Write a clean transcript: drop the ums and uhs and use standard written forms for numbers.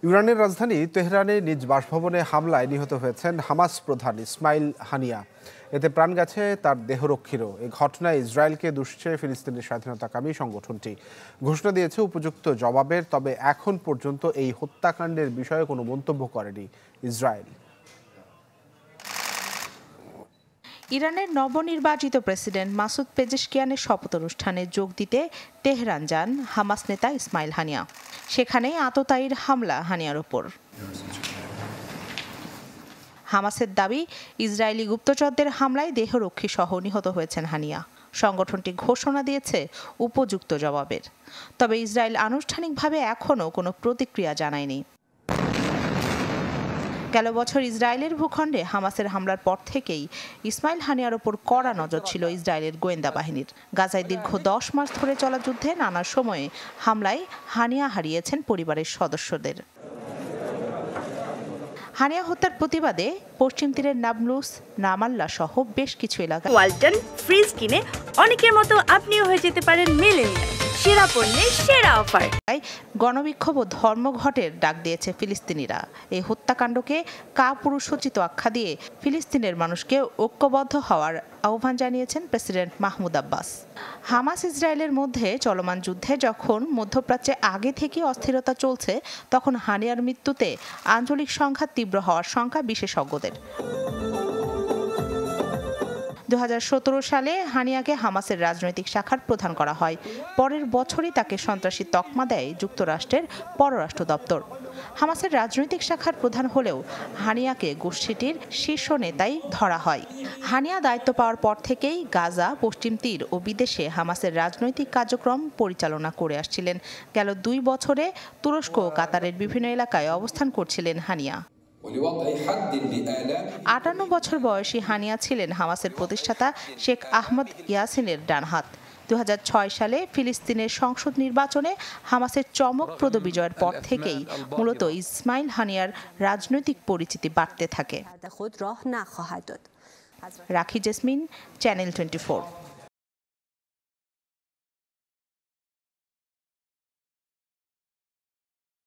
ইরানের রাজধানী তেহরানে নিজ বাসভবনে হামলায় নিহত হয়েছেন হামাস প্রধান ইসমাইল হানিয়া। এতে প্রাণ গেছে তার দেহরক্ষীরও। এই ঘটনায় ইসরায়েলকে দুষছে ফিলিস্তিনের স্বাধীনতাকামী সংগঠনটি। ঘোষণা দিয়েছে উপযুক্ত জবাবের, তবে এখন পর্যন্ত এই হত্যাকাণ্ডের বিষয়ে কোনো মন্তব্য করেনি ইসরায়েল। ইরানের নবনির্বাচিত প্রেসিডেন্ট মাসুদ পেজেশকিয়ানের শপথ অনুষ্ঠানে যোগ দিতে তেহরান যান হামাস নেতা ইসমাইল হানিয়া। সেখানে আততায়ীর হামলা হানিয়ার ওপর। হামাসের দাবি, ইসরায়েলি গুপ্তচরদের হামলায় দেহরক্ষী সহ নিহত হয়েছেন হানিয়া। সংগঠনটি ঘোষণা দিয়েছে উপযুক্ত জবাবের, তবে ইসরায়েল আনুষ্ঠানিকভাবে এখনও কোনো প্রতিক্রিয়া জানায়নি। গেল বছর ইসরায়েলের ভূখণ্ডে হামাসের হামলার পর থেকেই ইসমাইল হানিয়ার ওপর কড়া নজর ছিল ইসরায়েলের গোয়েন্দা বাহিনীর। গাজায় দীর্ঘ 10 মাস ধরে চলা যুদ্ধে নানা সময়ে হামলায় হানিয়া হারিয়েছেন পরিবারের সদস্যদের। হানিয়া হত্যার প্রতিবাদে পশ্চিম তীরের নাবলুস, রামাল্লাহ সহ বেশ কিছু এলাকায় ওয়ালটন ফ্রিজ কিনে অনেকের মতো আপনিও হয়ে যেতে পারেন মিলেনিয়াল। সেরা পণ্যের সেরা অফার। গণবিক্ষোভ ও ধর্মঘটের ডাক দিয়েছে ফিলিস্তিনিরা। এই হত্যাকাণ্ডকে কাপুরুষোচিত আখ্যা দিয়ে ফিলিস্তিনের মানুষকে ঐক্যবদ্ধ হওয়ার আহ্বান জানিয়েছেন প্রেসিডেন্ট মাহমুদ আব্বাস। হামাস ইসরায়েলের মধ্যে চলমান যুদ্ধে যখন মধ্যপ্রাচ্যে আগে থেকে অস্থিরতা চলছে, তখন হানিয়ার মৃত্যুতে আঞ্চলিক সংঘাত তীব্র হওয়ার শঙ্কা বিশেষজ্ঞদের। 2017 সালে হানিয়াকে হামাসের রাজনৈতিক শাখার প্রধান করা হয়। পরের বছরই তাকে সন্ত্রাসী তকমা দেয় যুক্তরাষ্ট্রের পররাষ্ট্র দপ্তর। হামাসের রাজনৈতিক শাখার প্রধান হলেও হানিয়াকে গোষ্ঠীটির শীর্ষ নেতাই ধরা হয়। হানিয়া দায়িত্ব পাওয়ার পর থেকেই গাজা, পশ্চিম তীর ও বিদেশে হামাসের রাজনৈতিক কার্যক্রম পরিচালনা করে আসছিলেন। গেল 2 বছরে তুরস্ক ও কাতারের বিভিন্ন এলাকায় অবস্থান করছিলেন হানিয়া। 58 বছর বয়সী হানিয়া ছিলেন হামাসের প্রতিষ্ঠাতা শেখ আহমদ ইয়াসিনের ডান হাত। 2006 সালে ফিলিস্তিনের সংসদ নির্বাচনে হামাসের চমকপ্রদ বিজয়ের পর থেকেই মূলত ইসমাইল হানিয়ার রাজনৈতিক পরিচিতি বাড়তে থাকে। রাখি জেসমিন, চ্যানেল 24।